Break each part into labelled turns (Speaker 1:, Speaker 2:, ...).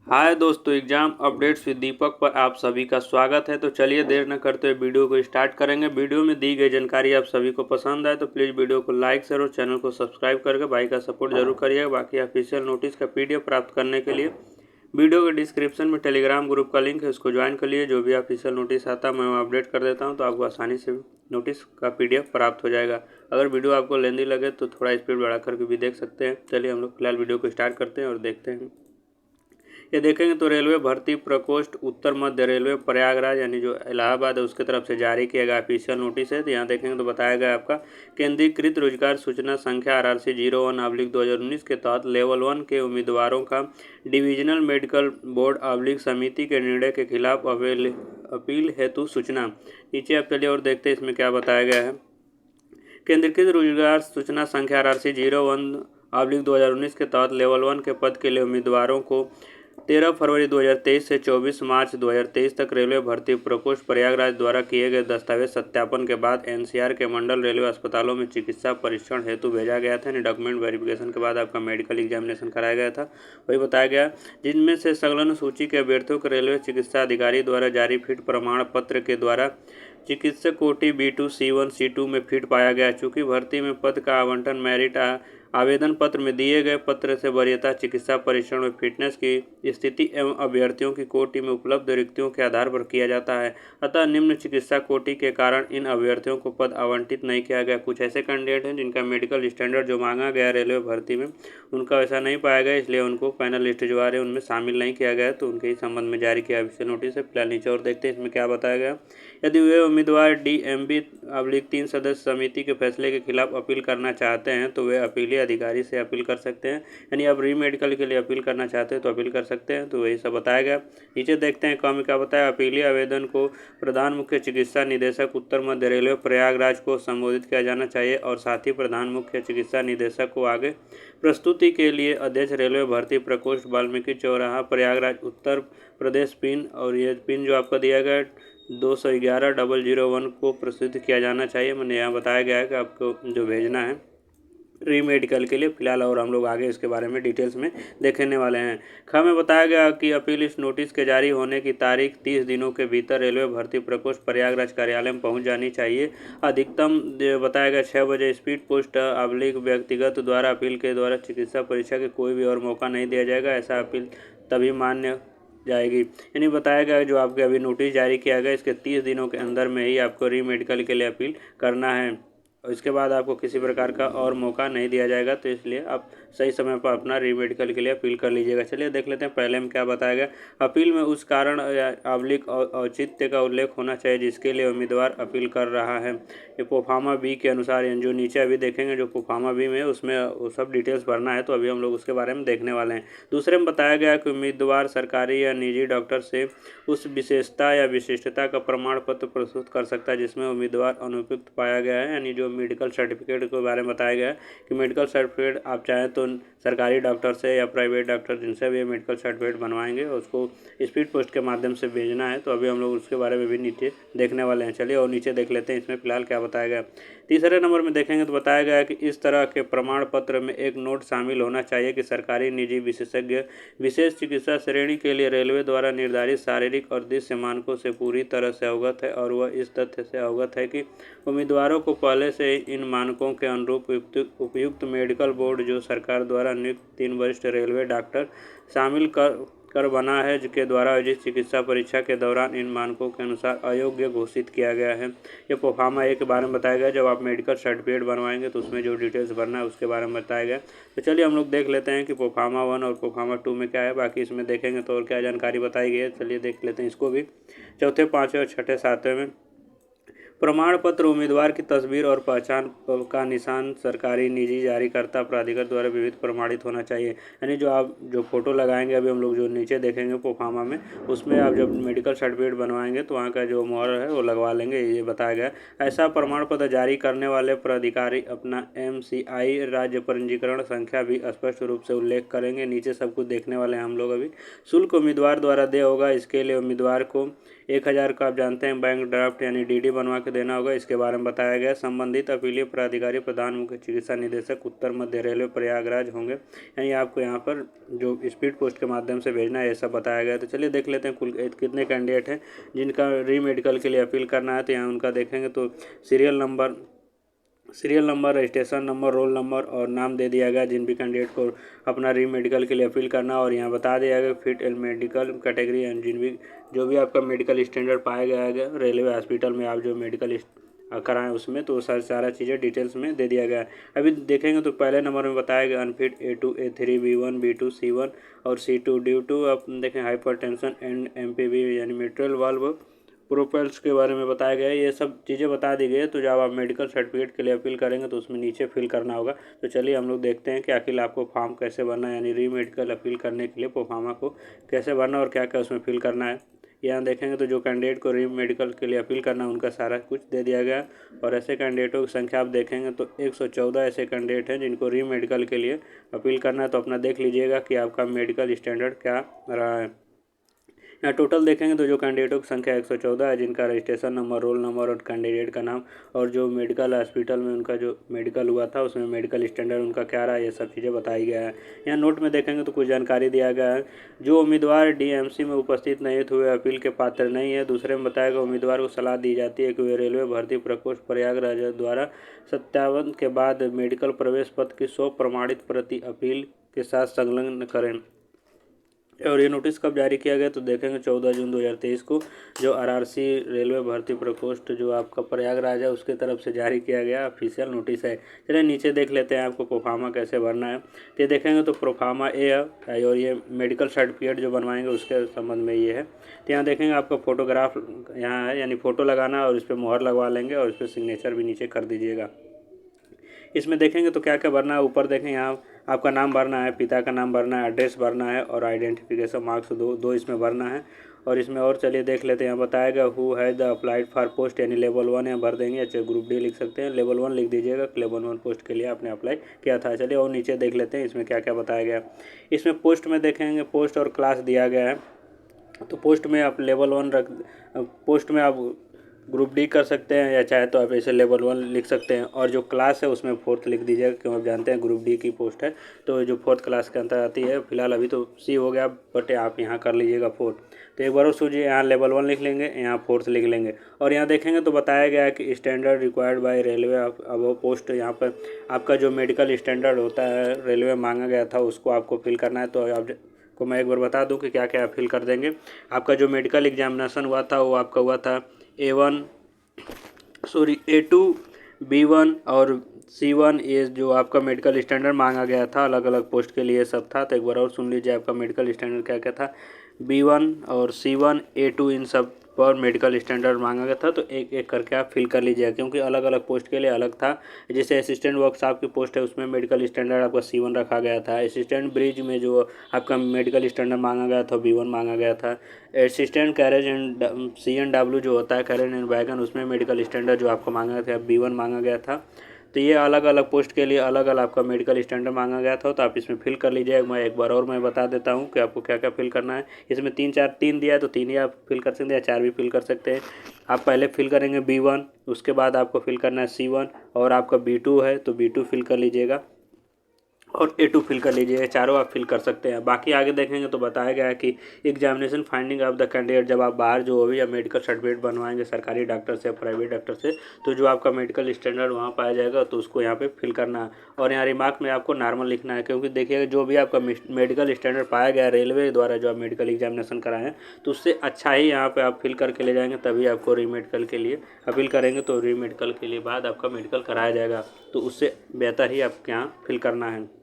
Speaker 1: हाय दोस्तों, exam updates with दीपक पर आप सभी का स्वागत है। तो चलिए देर न करते हुए वीडियो को स्टार्ट करेंगे। वीडियो में दी गई जानकारी आप सभी को पसंद आए तो प्लीज़ वीडियो को लाइक शेयर और चैनल को सब्सक्राइब करके भाई का सपोर्ट जरूर करिएगा। बाकी ऑफिशियल नोटिस का PDF प्राप्त करने के लिए वीडियो के डिस्क्रिप्शन में टेलीग्राम ग्रुप का लिंक है, उसको ज्वाइन कर लिए। जो भी ऑफिशियल नोटिस आता है मैं अपडेट कर देता हूँ, तो आपको आसानी से नोटिस का PDF प्राप्त हो जाएगा। अगर वीडियो आपको लेंदी लगे तो थोड़ा स्पीड बढ़ा करके भी देख सकते हैं। चलिए हम लोग फिलहाल वीडियो को स्टार्ट करते हैं और देखते हैं। ये देखेंगे तो रेलवे भर्ती प्रकोष्ठ उत्तर मध्य रेलवे प्रयागराज यानी जो इलाहाबाद है उसके तरफ से जारी किया गया ऑफिशियल नोटिस है। तो यहाँ देखेंगे तो बताया गया आपका केंद्रीकृत रोजगार सूचना संख्या RRC 01/2019 के तहत लेवल 1 के उम्मीदवारों का डिविजनल मेडिकल बोर्ड समिति के निर्णय के खिलाफ अपील हेतु सूचना। नीचे आप चलिए और देखते हैं इसमें क्या बताया गया है। केंद्रीकृत रोजगार सूचना संख्या RRC 01/2019 के तहत लेवल 1 के पद के लिए उम्मीदवारों को 13 फरवरी 2023 से 24 मार्च 2023 तक रेलवे भर्ती प्रकोष्ठ प्रयागराज द्वारा किए गए दस्तावेज सत्यापन के बाद NCR के मंडल रेलवे अस्पतालों में चिकित्सा परीक्षण हेतु भेजा गया था। डॉक्यूमेंट वेरिफिकेशन के बाद आपका मेडिकल एग्जामिनेशन कराया गया था, वही बताया गया। जिनमें से संलग्न सूची के अभ्यर्थियों को रेलवे चिकित्सा अधिकारी द्वारा जारी फिट प्रमाण पत्र के द्वारा चिकित्सक कोटि B2 C1 C2 में फिट पाया गया। चूँकि भर्ती में पद का आवंटन मेरिट आवेदन पत्र में दिए गए पत्र से वरीयता चिकित्सा परीक्षण में फिटनेस की स्थिति एवं अभ्यर्थियों की कोटि में उपलब्ध रिक्तियों के आधार पर किया जाता है। अतः निम्न चिकित्सा कोटि के कारण इन अभ्यर्थियों को पद आवंटित नहीं किया गया। कुछ ऐसे कैंडिडेट हैं जिनका मेडिकल स्टैंडर्ड जो मांगा गया रेलवे भर्ती में उनका वैसा नहीं पाया गया, इसलिए उनको फाइनल लिस्ट जो आ रही है उनमें शामिल नहीं किया गया, तो उनके ही संबंध में जारी किया ऑफिशियल नोटिस है। फिलहाल नीचे और देखते हैं इसमें क्या बताया गया। यदि वे उम्मीदवार DMB/3 सदस्य समिति के फैसले के खिलाफ अपील करना चाहते हैं तो वे अपीलीय अधिकारी से अपील कर सकते हैं। यानी आप री मेडिकल के लिए अपील करना चाहते हैं तो अपील कर सकते हैं, तो वही सब बताया गया। नीचे देखते हैं कम क्या बताया। अपीलीय आवेदन को प्रधान मुख्य चिकित्सा निदेशक उत्तर मध्य रेलवे प्रयागराज को संबोधित किया जाना चाहिए और साथ ही प्रधान मुख्य चिकित्सा निदेशक को आगे प्रस्तुति के लिए अध्यक्ष रेलवे भर्ती प्रकोष्ठ वाल्मीकि चौराहा प्रयागराज उत्तर प्रदेश पिन, और ये पिन जो आपका दिया गया 211-001 को प्रस्तुत किया जाना चाहिए। मैंने यहाँ बताया गया है कि आपको जो भेजना है री मेडिकल के लिए फिलहाल, और हम लोग आगे इसके बारे में डिटेल्स में देखने वाले हैं। में बताया गया कि अपील इस नोटिस के जारी होने की तारीख 30 दिनों के भीतर रेलवे भर्ती प्रकोष्ठ प्रयागराज कार्यालय में पहुंच जानी चाहिए। अधिकतम बताया गया 6 बजे स्पीड पोस्ट व्यक्तिगत द्वारा अपील के द्वारा चिकित्सा परीक्षा के कोई भी और मौका नहीं दिया जाएगा। ऐसा अपील तभी मान्य जाएगी। यानी बताया गया जो आपके अभी नोटिस जारी किया गया इसके 30 दिनों के अंदर में ही आपको री मेडिकल के लिए अपील करना है और इसके बाद आपको किसी प्रकार का और मौका नहीं दिया जाएगा, तो इसलिए आप सही समय पर अपना री मेडिकल के लिए अपील कर लीजिएगा। चलिए देख लेते हैं पहले में क्या बताया गया। अपील में उस कारण औचित्य का उल्लेख होना चाहिए जिसके लिए उम्मीदवार अपील कर रहा है। ये प्रोफार्मा B के अनुसार जो नीचे अभी देखेंगे जो प्रोफार्मा B में उसमें वो सब डिटेल्स भरना है, तो अभी हम लोग उसके बारे में देखने वाले हैं। दूसरे में बताया गया कि उम्मीदवार सरकारी या निजी डॉक्टर से उस विशेषता या विशिष्टता का प्रमाण पत्र प्रस्तुत कर सकता है जिसमें उम्मीदवार अनुपयुक्त पाया गया है। यानी जो मेडिकल सर्टिफिकेट के बारे में बताया गया है कि मेडिकल सर्टिफिकेट आप चाहें तो सरकारी डॉक्टर से या प्राइवेट डॉक्टर जिनसे भी मेडिकल सर्टिफिकेट बनवाएंगे उसको स्पीड पोस्ट के माध्यम से भेजना है, तो अभी हम लोग उसके बारे में भी नीचे देखने वाले हैं। चलिए और नीचे देख लेते हैं इसमें फिलहाल क्या बताया गया। तीसरे नंबर में देखेंगे तो बताया गया है कि इस तरह के प्रमाण पत्र में एक नोट शामिल होना चाहिए कि सरकारी निजी विशेषज्ञ विशेष चिकित्सा श्रेणी के लिए रेलवे द्वारा निर्धारित शारीरिक और दृश्य मानकों से पूरी तरह से अवगत है और वह इस तथ्य से अवगत है कि उम्मीदवारों को पहले से इन मानकों के अनुरूप उपयुक्त मेडिकल बोर्ड जो सरकार द्वारा नियुक्त 3 वरिष्ठ रेलवे डॉक्टर शामिल कर बना है के द्वारा आयोजित चिकित्सा परीक्षा के दौरान इन मानकों के अनुसार अयोग्य घोषित किया गया है। ये प्रोफार्मा A के बारे में बताया गया। जब आप मेडिकल सर्टिफिकेट बनवाएंगे तो उसमें जो डिटेल्स भरना है उसके बारे में बताया गया। तो चलिए हम लोग देख लेते हैं कि प्रोफार्मा 1 और प्रोफार्मा 2 में क्या है, बाकी इसमें देखेंगे तो और क्या जानकारी बताई गई है। चलिए देख लेते हैं इसको भी। चौथे, पाँचवें और छठे, सातवें में प्रमाण पत्र उम्मीदवार की तस्वीर और पहचान का निशान सरकारी निजी जारीकर्ता प्राधिकार द्वारा विविध प्रमाणित होना चाहिए। यानी जो आप जो फोटो लगाएंगे अभी हम लोग जो नीचे देखेंगे प्रोफार्मा में उसमें आप जब मेडिकल सर्टिफिकेट बनवाएंगे तो वहाँ का जो मोहर है वो लगवा लेंगे, ये बताया गया। ऐसा प्रमाण पत्र जारी करने वाले प्राधिकारी अपना MCI राज्य पंजीकरण संख्या भी स्पष्ट रूप से उल्लेख करेंगे। नीचे सब कुछ देखने वाले हैं हम लोग अभी। शुल्क उम्मीदवार द्वारा देय होगा। इसके लिए उम्मीदवार को 1000 का आप जानते हैं बैंक ड्राफ्ट यानी DD बनवा क्रमांक देना होगा, इसके बारे में बताया गया। संबंधित अपीलीय प्राधिकारी प्रधान मुख्य चिकित्सा निदेशक उत्तर मध्य रेलवे प्रयागराज होंगे, यानी आपको यहाँ पर जो स्पीड पोस्ट के माध्यम से भेजना है ये सब बताया गया। तो चलिए देख लेते हैं कुल कितने कैंडिडेट हैं जिनका री मेडिकल के लिए अपील करना है। तो यहाँ उनका देखेंगे तो serial number, registration number, roll number और नाम दे दिया गया जिन भी कैंडिडेट को अपना री मेडिकल के लिए अपील करना। और यहाँ बता दिया गया fit L medical category and जो भी आपका मेडिकल स्टैंडर्ड पाया गया है रेलवे हॉस्पिटल में आप जो मेडिकल कराएं उसमें, तो सारा चीज़ें डिटेल्स में दे दिया गया है। अभी देखेंगे तो पहले नंबर में बताया गया unfit A2 A3 B1 B2 C1 और C2 ड्यू टू आप देखें हाइपरटेंशन एंड MPV यानी मिट्रल वाल्व प्रोपेल्स के बारे में बताया गया है। ये सब चीज़ें बता दी गई है। तो जब आप मेडिकल सर्टिफिकेट के लिए अपील करेंगे तो उसमें नीचे फिल करना होगा। तो चलिए हम लोग देखते हैं कि आखिर आपको फॉर्म कैसे भरना है, यानी री मेडिकल अपील करने के लिए प्रोफार्मा को कैसे भरना और क्या क्या उसमें फिल करना है। यहाँ देखेंगे तो जो कैंडिडेट को री मेडिकल के लिए अपील करना है उनका सारा कुछ दे दिया गया। और ऐसे कैंडिडेटों की संख्या आप देखेंगे तो 114 ऐसे कैंडिडेट हैं जिनको री मेडिकल के लिए अपील करना है। तो अपना देख लीजिएगा कि आपका मेडिकल स्टैंडर्ड क्या रहा है। यहाँ टोटल देखेंगे तो जो कैंडिडेटों की संख्या 114 है जिनका रजिस्ट्रेशन नंबर, रोल नंबर और कैंडिडेट का नाम और जो मेडिकल हॉस्पिटल में उनका जो मेडिकल हुआ था उसमें मेडिकल स्टैंडर्ड उनका क्या रहा, ये सब चीज़ें बताई गया है। यहाँ नोट में देखेंगे तो कुछ जानकारी दिया गया है। जो उम्मीदवार DMC में उपस्थित नहीं हुए अपील के पात्र नहीं है। दूसरे में बताया गया उम्मीदवार को सलाह दी जाती है कि वे रेलवे भर्ती प्रकोष्ठ प्रयागराज द्वारा सत्यावन के बाद मेडिकल प्रवेश पत्र की 100 प्रमाणित प्रति अपील के साथ संलग्न करें। और ये नोटिस कब जारी किया गया तो देखेंगे 14 जून 2023 को जो RRC रेलवे भर्ती प्रकोष्ठ जो आपका प्रयागराज है उसके तरफ से जारी किया गया ऑफिशियल नोटिस है। चलिए नीचे देख लेते हैं आपको प्रोफार्मा कैसे भरना है। तो ये देखेंगे तो प्रोफार्मा ए है और ये मेडिकल सर्टिफिकेट जो बनवाएंगे उसके संबंध में ये है। तो यहाँ देखेंगे आपका फोटोग्राफ यहाँ है, यानी फ़ोटो लगाना और इस पर मुहर लगवा लेंगे और इस पर सिग्नेचर भी नीचे कर दीजिएगा। इसमें देखेंगे तो क्या क्या भरना है। ऊपर देखें यहाँ आपका नाम भरना है, पिता का नाम भरना है, एड्रेस भरना है और आइडेंटिफिकेशन मार्क्स दो इसमें भरना है। और इसमें और चलिए देख लेते हैं। यहाँ बताया गया who has the applied for post यानी लेवल 1 यहाँ भर देंगे, या ग्रुप D लिख सकते हैं। लेवल 1 लिख दीजिएगा, लेवल 1 पोस्ट के लिए आपने अप्लाई किया था। चलिए और नीचे देख लेते हैं इसमें क्या क्या बताया गया। इसमें पोस्ट में देखेंगे पोस्ट और क्लास दिया गया है। तो पोस्ट में आप लेवल 1 पोस्ट में आप ग्रुप D कर सकते हैं या चाहे तो आप ऐसे लेवल 1 लिख सकते हैं। और जो क्लास है उसमें 4th लिख दीजिएगा क्योंकि आप जानते हैं ग्रुप D की पोस्ट है तो जो 4th क्लास के अंतर आती है। फिलहाल अभी तो C हो गया बट आप यहाँ कर लीजिएगा 4th। तो एक बार और सोचिए, यहाँ लेवल 1 लिख लेंगे, यहाँ 4th लिख लेंगे। और यहाँ देखेंगे तो बताया गया है कि स्टैंडर्ड रिक्वायर्ड बाय रेलवे अब वो पोस्ट, यहाँ पर आपका जो मेडिकल स्टैंडर्ड होता है रेलवे मांगा गया था उसको आपको फिल करना है। तो आप को मैं एक बार बता दूं कि क्या क्या फिल कर देंगे। आपका जो मेडिकल एग्जामिनेशन हुआ था वो आपका हुआ था A2 B1 और C1। ये जो आपका मेडिकल स्टैंडर्ड मांगा गया था अलग अलग पोस्ट के लिए सब था। तो एक बार और सुन लीजिए आपका मेडिकल स्टैंडर्ड क्या क्या था। B1 और C1 A2 इन सब पर मेडिकल स्टैंडर्ड मांगा गया था। तो एक एक करके आप फिल कर लीजिएगा क्योंकि अलग अलग पोस्ट के लिए अलग था। जैसे असिस्टेंट वर्कशॉप की पोस्ट है उसमें मेडिकल स्टैंडर्ड आपका C1 रखा गया था। असिस्टेंट ब्रिज में जो आपका मेडिकल स्टैंडर्ड मांगा गया था B1 मांगा गया था। असिस्टेंट कैरेज एंड CNW जो होता है कैरेज एंड वैगन उसमें मेडिकल स्टैंडर्ड जो आपको मांगा गया था B1 मांगा गया था। तो ये अलग अलग पोस्ट के लिए अलग अलग आपका मेडिकल स्टैंडर्ड मांगा गया था। तो आप इसमें फिल कर लीजिए। मैं एक बार और मैं बता देता हूँ कि आपको क्या क्या फिल करना है। इसमें 3 दिया है तो 3 ही आप फिल कर सकते हैं या 4 भी फिल कर सकते हैं। आप पहले फिल करेंगे B1, उसके बाद आपको फिल करना है C1 और आपका B2 है तो B2 फिल कर लीजिएगा और A2 फिल कर लीजिए। चारों आप फिल कर सकते हैं। बाकी आगे देखेंगे तो बताया गया है कि examination finding of the candidate, जब आप बाहर जो भी या मेडिकल सर्टिफिकेट बनवाएंगे सरकारी डॉक्टर से प्राइवेट डॉक्टर से, तो जो आपका मेडिकल स्टैंडर्ड वहाँ पाया जाएगा तो उसको यहाँ पे फिल करना है। और यहाँ रिमार्क में आपको नॉर्मल लिखना है क्योंकि देखिएगा जो भी आपका मेडिकल स्टैंडर्ड पाया गया रेलवे द्वारा जो आप मेडिकल एग्जामिनेशन कराएं तो उससे अच्छा ही यहाँ पर आप फिल करके ले जाएंगे, तभी आपको री मेडिकल के लिए अपील करेंगे। तो री मेडिकल के लिए बाद आपका मेडिकल कराया जाएगा तो उससे बेहतर ही आपके यहाँ फिल करना है।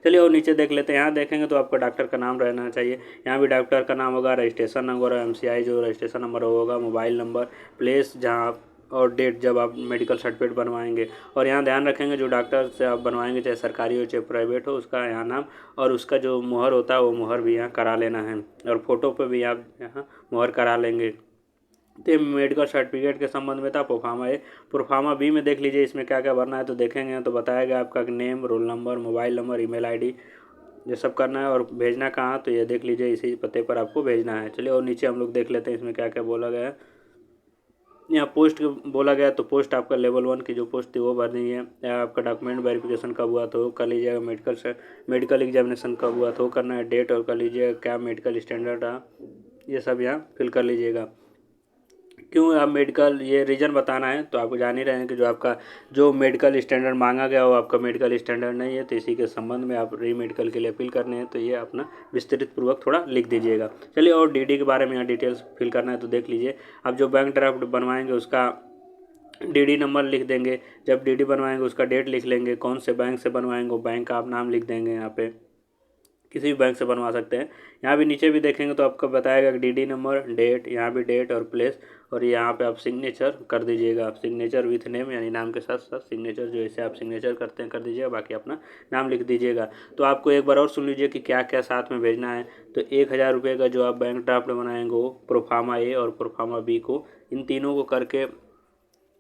Speaker 1: चलिए और नीचे देख लेते हैं। यहाँ देखेंगे तो आपका डॉक्टर का नाम रहना चाहिए। यहाँ भी डॉक्टर का नाम होगा, रजिस्ट्रेशन नंबर और MCI जो रजिस्ट्रेशन नंबर होगा, मोबाइल नंबर, प्लेस जहाँ और डेट जब आप मेडिकल सर्टिफिकेट बनवाएंगे। और यहाँ ध्यान रखेंगे जो डॉक्टर से आप बनवाएंगे चाहे सरकारी हो चाहे प्राइवेट हो उसका यहाँ नाम और उसका जो मुहर होता है वो मुहर भी यहाँ करा लेना है और फोटो पर भी आप यहाँ मुहर करा लेंगे। तो मेडिकल सर्टिफिकेट के संबंध में था प्रोफार्मा ए। प्रोफार्मा B में देख लीजिए इसमें क्या क्या भरना है। तो देखेंगे तो बताया गया आपका name, roll number, mobile number, email ID ये सब करना है और भेजना कहाँ तो ये देख लीजिए इसी पते पर आपको भेजना है। चलिए और नीचे हम लोग देख लेते हैं इसमें क्या क्या बोला गया है। यहाँ पोस्ट बोला गया तो पोस्ट आपका लेवल 1 की जो पोस्ट थी वो भरनी है। या आपका डॉक्यूमेंट वेरिफिकेशन कब हुआ तो कर लीजिएगा। मेडिकल एग्जामिनेशन कब हुआ तो करना है। डेट और कर लीजिएगा क्या मेडिकल स्टैंडर्ड रहा, ये सब यहाँ फिल कर लीजिएगा। क्यों आप मेडिकल, ये रीज़न बताना है। तो आपको जान ही रहे हैं कि जो आपका जो मेडिकल स्टैंडर्ड मांगा गया वो आपका मेडिकल स्टैंडर्ड नहीं है, तो इसी के संबंध में आप री मेडिकल के लिए अपील करने हैं। तो ये अपना विस्तृत पूर्वक थोड़ा लिख दीजिएगा। चलिए, और डीडी के बारे में यहाँ डिटेल्स फिल करना है तो देख लीजिए। आप जो बैंक ड्राफ्ट बनवाएंगे उसका डीडी नंबर लिख देंगे। जब डीडी बनवाएंगे उसका डेट लिख लेंगे। कौन से बैंक से बनवाएंगे वो बैंक का आप नाम लिख देंगे। यहाँ पे किसी भी बैंक से बनवा सकते हैं। यहाँ भी नीचे भी देखेंगे तो आपको बताएगा कि डीडी नंबर, डेट, यहाँ भी डेट और प्लेस, और यहाँ पे आप सिग्नेचर कर दीजिएगा। आप सिग्नेचर विथ नेम, यानी नाम के साथ साथ सिग्नेचर जो ऐसे आप सिग्नेचर करते हैं कर दीजिएगा। बाकी अपना नाम लिख दीजिएगा। तो आपको एक बार और सुन लीजिए कि क्या क्या साथ में भेजना है। तो 1000 रुपये का जो आप बैंक ड्राफ्ट बनाएंगे वो प्रोफार्मा ए और प्रोफार्मा बी को, इन तीनों को करके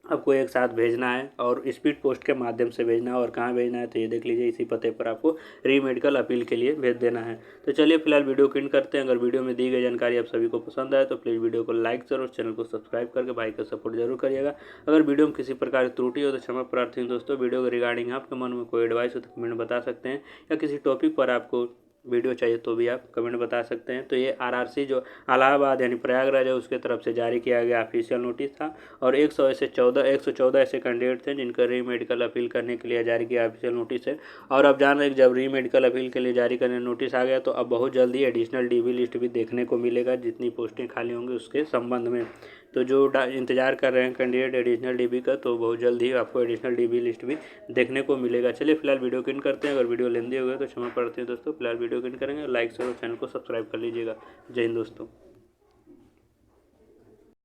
Speaker 1: आपको एक साथ भेजना है और स्पीड पोस्ट के माध्यम से भेजना है। और कहाँ भेजना है तो ये देख लीजिए, इसी पते पर आपको री मेडिकल अपील के लिए भेज देना है। तो चलिए फिलहाल वीडियो को एंड करते हैं। अगर वीडियो में दी गई जानकारी आप सभी को पसंद आए तो प्लीज़ वीडियो को लाइक जरूर, चैनल को सब्सक्राइब करके भाई का सपोर्ट जरूर करिएगा। अगर वीडियो में किसी प्रकार की त्रुटि हो तो क्षमा प्रार्थी हूँ दोस्तों। वीडियो के रिगार्डिंग आपके मन में कोई एडवाइस हो तो कमेंट बता सकते हैं, या किसी टॉपिक पर आपको वीडियो चाहिए तो भी आप कमेंट बता सकते हैं। तो ये आरआरसी जो इलाहाबाद यानी प्रयागराज है उसके तरफ से जारी किया गया ऑफिशियल नोटिस था। और 114 ऐसे कैंडिडेट थे जिनका री मेडिकल अपील करने के लिए जारी किया ऑफिशियल नोटिस है। और आप जान रहे हैं कि जब री मेडिकल अपील के लिए जारी करने नोटिस आ गया तो अब बहुत जल्दी एडिशनल डीबी लिस्ट भी देखने को मिलेगा, जितनी पोस्टें खाली होंगी उसके संबंध में। तो जो इंतजार कर रहे हैं कैंडिडेट एडिशनल डीबी का, तो बहुत जल्द ही आपको एडिशनल डीबी लिस्ट भी देखने को मिलेगा। चलिए फिलहाल वीडियो को एंड करते हैं। अगर वीडियो लेंदी हो गया तो क्षमा प्रार्थी है दोस्तों। फिलहाल वीडियो को एंड करेंगे। लाइक शेयर और चैनल को सब्सक्राइब कर लीजिएगा। जय हिंद दोस्तों।